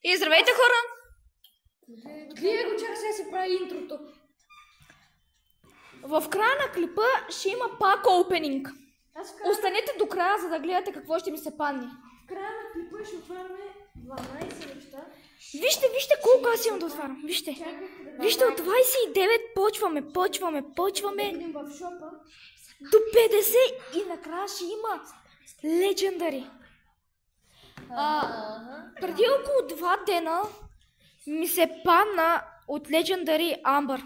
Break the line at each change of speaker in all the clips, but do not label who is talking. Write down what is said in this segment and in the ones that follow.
И здравейте, хора!
Вие го чак сега се прави интрото.
В края на клипа ще има пак опенинг. Останете до края, за да гледате какво ще ми се падне.
В края на клипа ще отваряме 12 неща.
Вижте колко аз имам да отварям. Вижте, от 29 почваме.
В шопа.
До 50 и накрая ще има легендари. Преди около 2 дена ми се падна от легендари Амбър.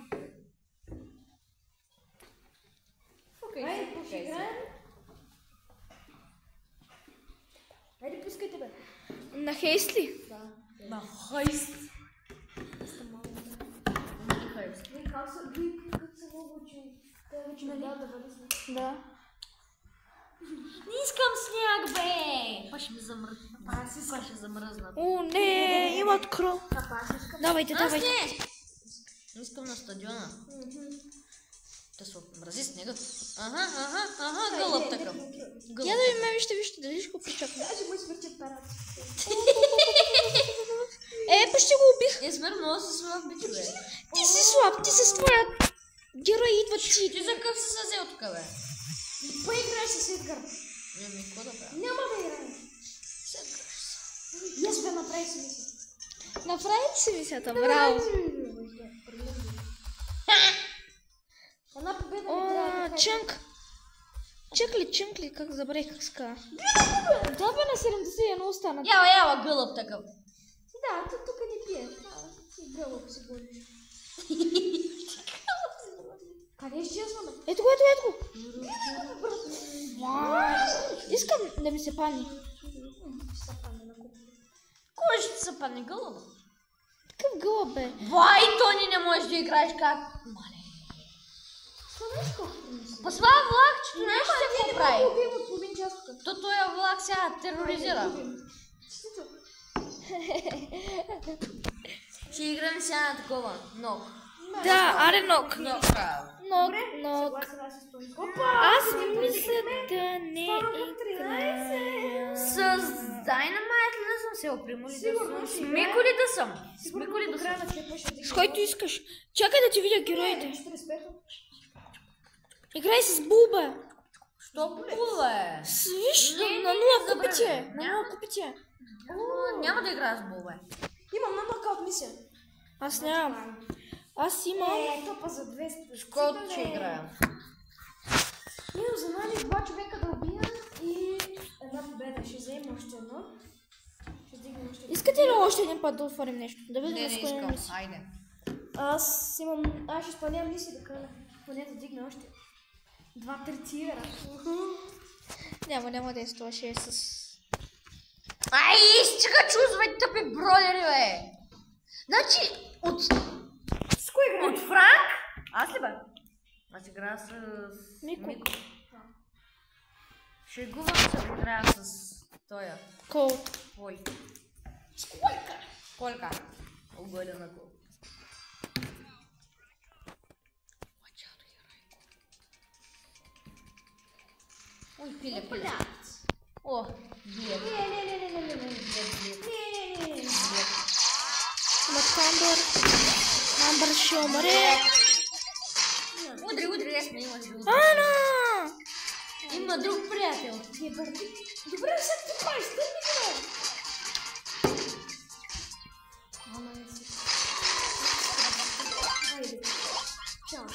Хайде, пошиграем. Хайде, пускайте, бе.
На хейст ли?
Да.
На хайст.
Как се много учим? Те учим да вализме.
Да.
Не искам сняг, бе! Па ще ми замръзна. Па ще замръзна.
О, не, имат кров. Давайте.
Не искам на стадиона. Да се отмрази снегът. Гълъб такъв.
Я да ви ме вижте, дали ще го причакам.
Даже му свърчат парата.
Почти го убих.
Смер, много се слаб бити, бе.
Ти си слаб, ти с твоя герой идват ти.
Ти за къв се съзел тук, бе?
Поиграй с Едгар.
Какво да правя?
Няма да играем. И аз бе направи си мисля.
Направи ли си мисията, браво.
Една победа
О,
ми трябва да
чънк. Чънк ли, как забравих как ска. Да бе, на 71 остана.
Яла, гълъб такъв.
Да, тук не пие. Ти гълъб се гониш. Къде изчезваме?
Ето го. Искам да ми се падне.
Кой ще се падне гълъба?
Такъв гълъб, бе.
Вай, Тони, не можеш да играеш как? Мале. Па това влак, че не ще се поправи. То този влак сега тероризира. Ще играем сега на такова. Нок.
Да, аре нок.
Нок.
Аз мисля да не играя.
С Dynamite ли да съм се опримо ли да съм? С Мико ли да съм?
С който искаш. Чакай да ти видя героите. Играй с Булба.
Що Була е?
Виж, на 0 купите. На 0 купите.
Няма да играя с Була.
Имам на нокаут мисия.
Аз нямам. Аз имам...
Топа за 200.
С който ще играя?
Имам за мен 2 човека да убия и една победа. Ще вземем още едно. Ще дигнем още едно.
Искате ли още един път да отворим нещо? Да видим
Не
с кой
искам.
мисия.
Айде.
Аз ще изпълнявам мисия до края. Поне да дигна още 2-3 тигъра.
Няма да е 100, ще е с...
Ай, стига чузвай тъпи бродери, бе! Значи,
С кой играеш?
от Франк? Аз ли, бе? Аз играя с...
Мико.
Шегувам се да играя с тоя.
Колт.
Твой.
Сколько?
Колька. Оголена кол. Ой, пиля. О, билет.
Амбър ще умре.
Удри, аз не имаш друг.
Ана!
Има друг приятел.
Добре, сега ти правиш, стъпи го! Айде. Чао.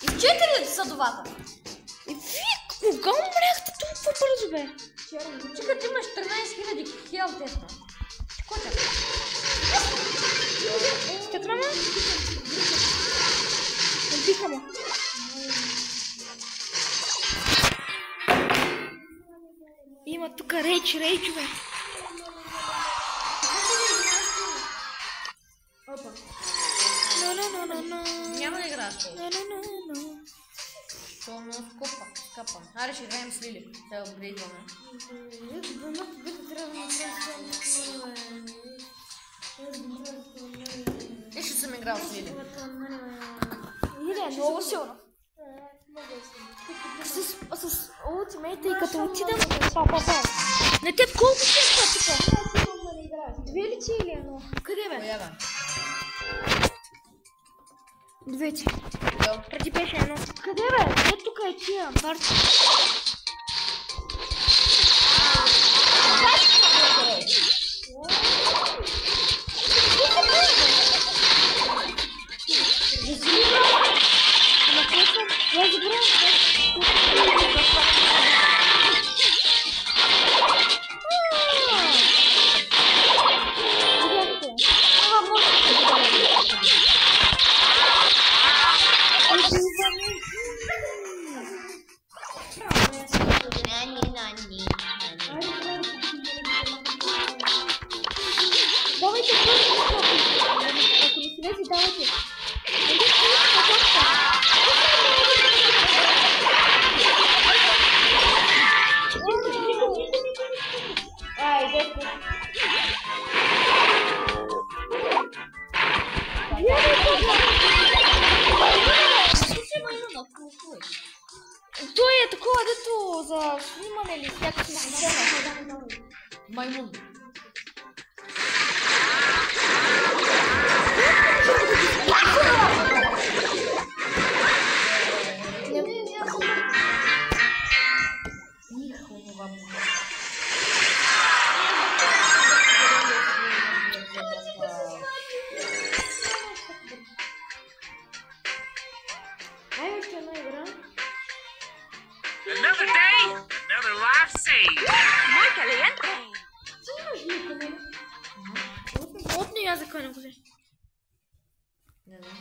И 4 са довата.
И вие кога умряхте толкова бързо, бе?
Чека, ти имаш 13 000 хел тесна. Кой чака?
Така ме? Убиха ме. Има тук рейч, бе.
Опа.
Няма да играеш по. То много скъпа. Аре ще играем с Лили. Сега апгрейдваме.
Една победа трябва да направим.
И ще съм играл с Лили.
Лилия е много силна. С ултимейта и като отидам... Не те колко ще е тук? Две лица или едно? Къде бе?
Коя бе?
Двете.
Йо.
Преди беше едно. Къде бе? Е, тук е тия. Барче. Давайте просто, ако не свеси, давайте. Ай, детко. Той е такова, дето за снимане или всякакви сцена.
Маймун.
Another day, another life saved. Muy caliente.
От нея за кой не го взе.
Не знам.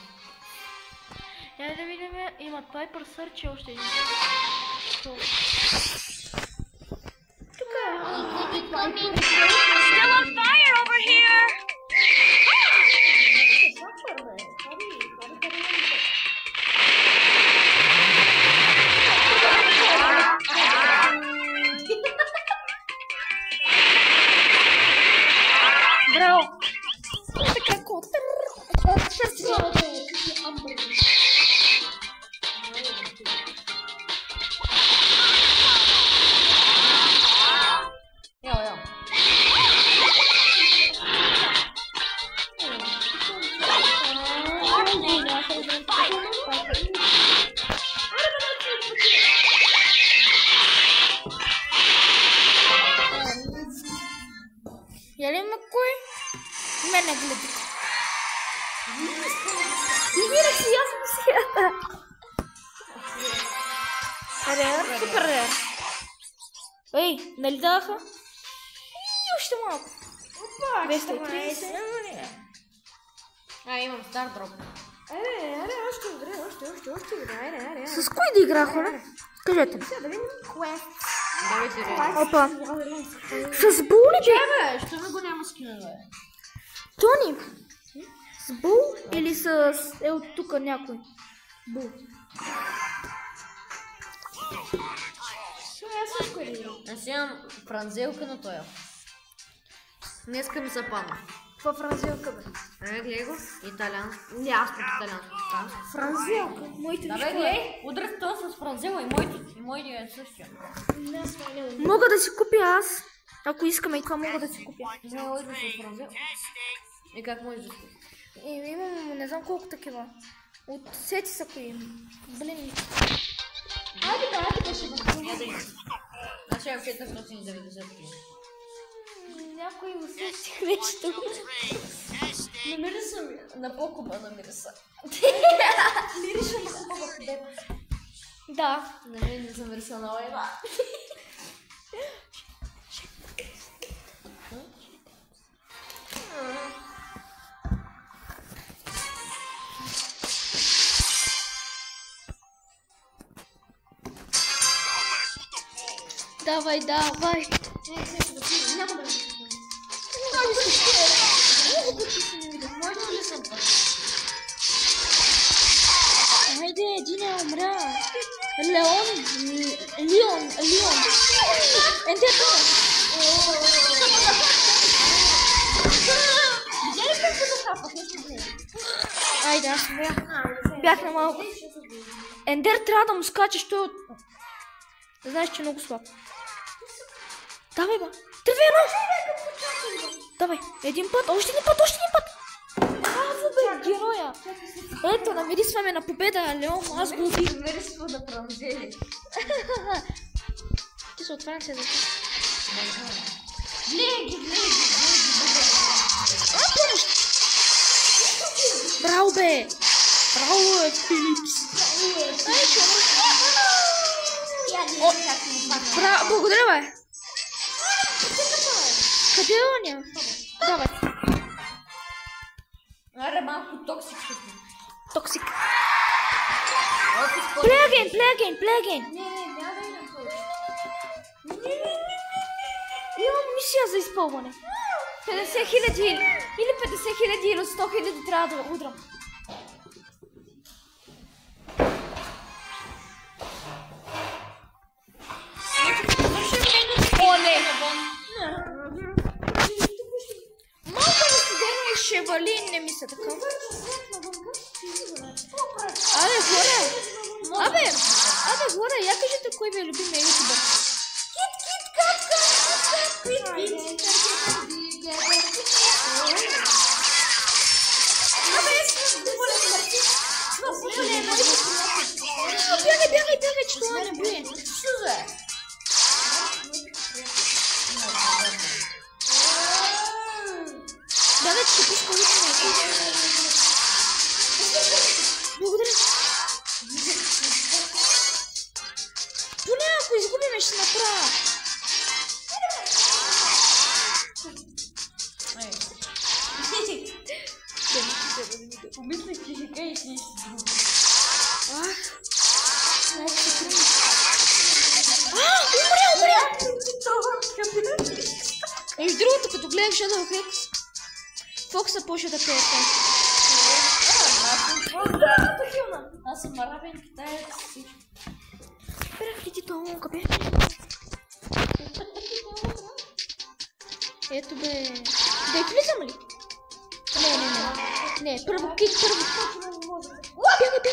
Я да видим, има Пайпер Сърч и още един. Тук е.
Still on fire over here.
Браво! Така кот.
Яо.
Я ли има кой? Мене гледа. Играх си аз мусията. Рер, супер рер. Ей, нали даха? И още малко.
Опа,
230.
Имам стар дроп.
Аре, още игра, аре.
С кой да игра, хора? Кажете ми.
Сега да видим квест.
Давайте ли?
Опа. С Бул ли бе?
Бе, що ми го няма скина, бе?
Тони. С Бул или с... Е от тук някой? Бул.
Аз с кой да играм?
Аз имам франзелка на тоя. Днеска ми се падна.
Каква франзелка бе?
Гледай го. Италиан. Не, аз пък италианско.
Франзелка?
Моите
Да, бе,
виж кой е.
гледай. Удрях то с франзела и моите е същия.
Не, смаля.
Мога да си купя аз. Ако искаме и това мога да си купя.
Не, удрях с франзел. И как можеш да си?
Имам не знам колко такива. От сети са кои. Блин.
Айде, ще бъде.
Я да имам. Аз имам 490 кг.
Някой усетих нещо.
Намери съм на покупа, намери са.
Мириша на хубава хубава.
Да.
Не съм рисувала Ева.
Давай.
Няма да ми
Може ли съм път?
Хайде, един е умря. Лион. Ентето.
Видя ли как се захапах? Нещо не.
Айде, аз бях на малко. Ендер трябва да му скачаш, той от... Знаеш, че е много слаб. Давай, ба. 3-2-1. Давай, един път, още един път, още един път. Браво, бе, героя. Ето, намирисваме на победа, Леон, аз го убих.
Намирисва да промзели.
Ти се отварям се за това.
Гледай.
Браво, бе. Браво, бе, Филипс. Ай, ще умра. Благодаря, бе. Къде е оня? Давай.
Аре, малко токсик ще си.
Токсик. Play again.
Не, няма да имам повече.
Имам мисия за изпълване. 50 000 или 50 000 или 100 000 трябва да удрам. Оле! Малко на студено и ще вали, не мисля така. Абе, хора! Абе, хора, я кажете кой ви е любимия ютубър. Бягай, че това не бие. Бягай, че ще пуска лично. Благодаря. Поне ако изгубиме, ще направя.
Помислих, че ще кажеш нещо друго.
Умря! Между другото, като гледах Shadow Hex, Фокса почва да пее това.
Аз съм арабен китаец.
Бях ли ти това лунка, бе? Ето, бе. Да и влизам ли? Не, първо кит, първо. Бягай, бе.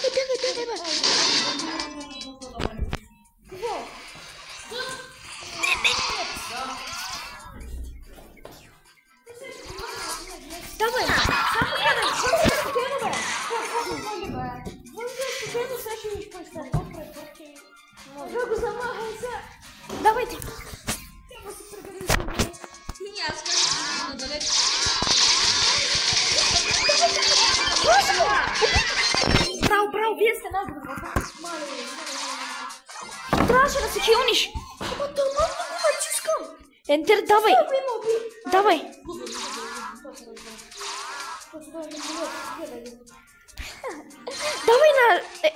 Давай! Давайте! Браво, вие сте най-добре. Трябваше да се хилниш. Ама това много мачискам. Ентер, давай. Давай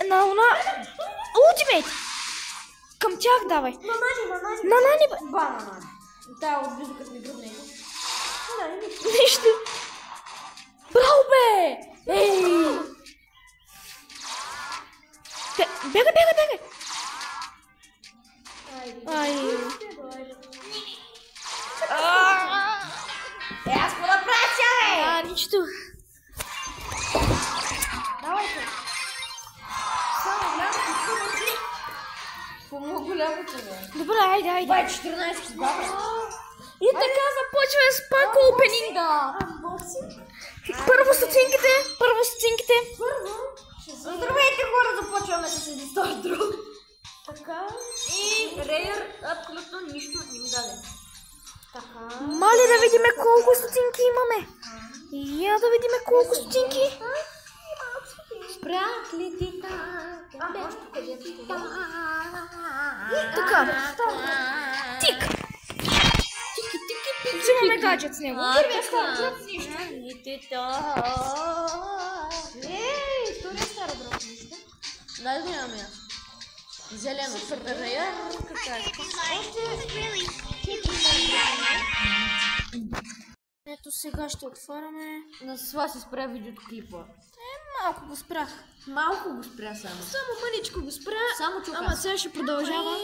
на она ултимейт. Към тях давай. На Нани.
Банана. Тая отблизо като ми гръбне.
Нищо. Браво, бе! Ей! Бягай! Ай.
Аз го направя, бе!
Нищо.
Давайте. Само гледам.
По-голямото, бе.
Добре, айде.
14 баба.
И така започваме с пак опенинга. Първо стотинките.
Здравейте, хора, започваме с един стар друг.
Така.
И Рейър абсолютно нищо не ми даде.
Така.
Мали да видиме колко стотинки имаме. Я да видиме колко стотинки.
Спрях ли ти
Така. Тик. Взимаме гаджет с него. Първият стар дроб с нищо.
Втория стар дроб с нищо.
Дай да имаме я. Зелено, супер Рейър.
Ето сега ще отваряме.
На това се спря видеото клипа.
Малко го спрях.
Малко го спря само.
Само мъничко го спря.
Само чука.
Ама сега ще продължава.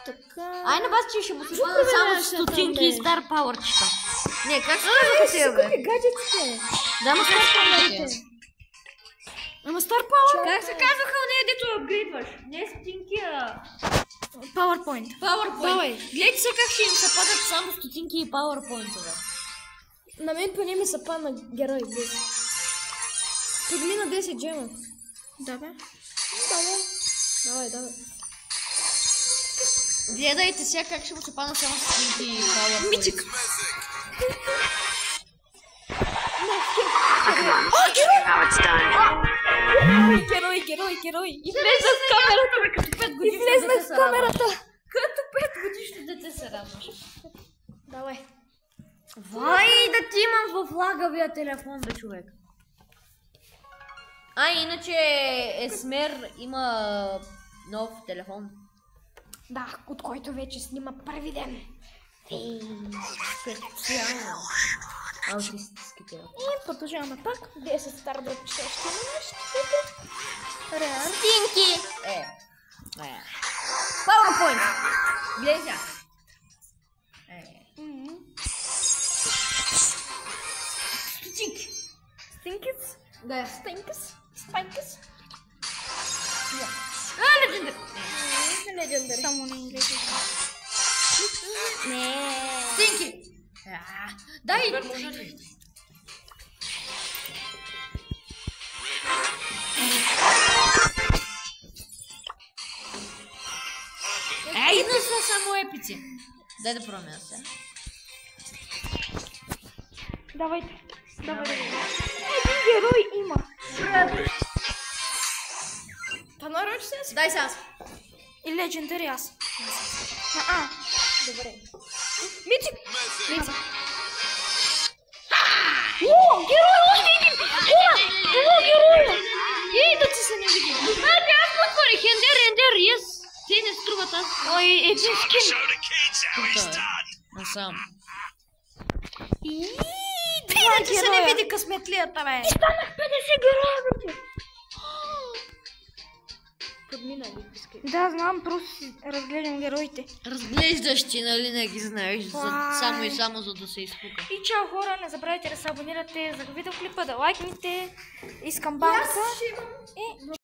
Така.
Ай на вас, че ще му се бъде само стотинки и стар пауърчета. Не, как се казаха тия, бе?
Гаджетите.
Да, ма стар пауърчета.
Ама стар пауър.
Как се казваха нея, дето апгрейдваш? Не стотинки, а...
PowerPoint.
PowerPoint.
Давай.
Гледайте се как ще им се падат само стотинки и PowerPoint-ове.
На мен поне ми се падна герой 10. Подмина 10 джема.
Да, бе.
Давай.
Гледайте сега как ще му се падна само с снимки и пауър.
Митик.
Now it's done.
Герой. Излезна с камерата.
Като 5
Излезна с камерата.
Като 5 годишно дете се радваш.
Давай.
Вай да ти имам в лагавия телефон, бе, човек. Иначе Есмер има нов телефон.
Да, от който вече снима първи ден.
Специално. Аутистически телефон.
И продължаваме пак. 10 стар да пишешки на нашите.
Стинки! PowerPoint! Гледай сега.
Стинкис.
Да.
Спайкис.
Легендари.
Само на инглези.
Стинки! Дай! Ей, не са само епици. Дай да пробваме сега.
Давайте. Един герой има.
Та нарочи се.
Дай сега.
И легендари аз.
Добре.
Митик. О, герой, още един! О, герой!
Ей, да ти се не види. Аз го отворих. Ендер, yes. Ти не струва тази.
Ой, един скин.
Насам.
И
Да ти се не види късметлията, бе.
И станах 50 героя, бе.
Подмина ли искай?
Да, знам, просто си разглеждам героите.
Разглеждаш ти, нали не ги знаеш, само и само за да се изпука.
И чао хора, не забравяйте да се абонирате за видеоклипа, да лайкнете. Искам банката.
Аз ще имам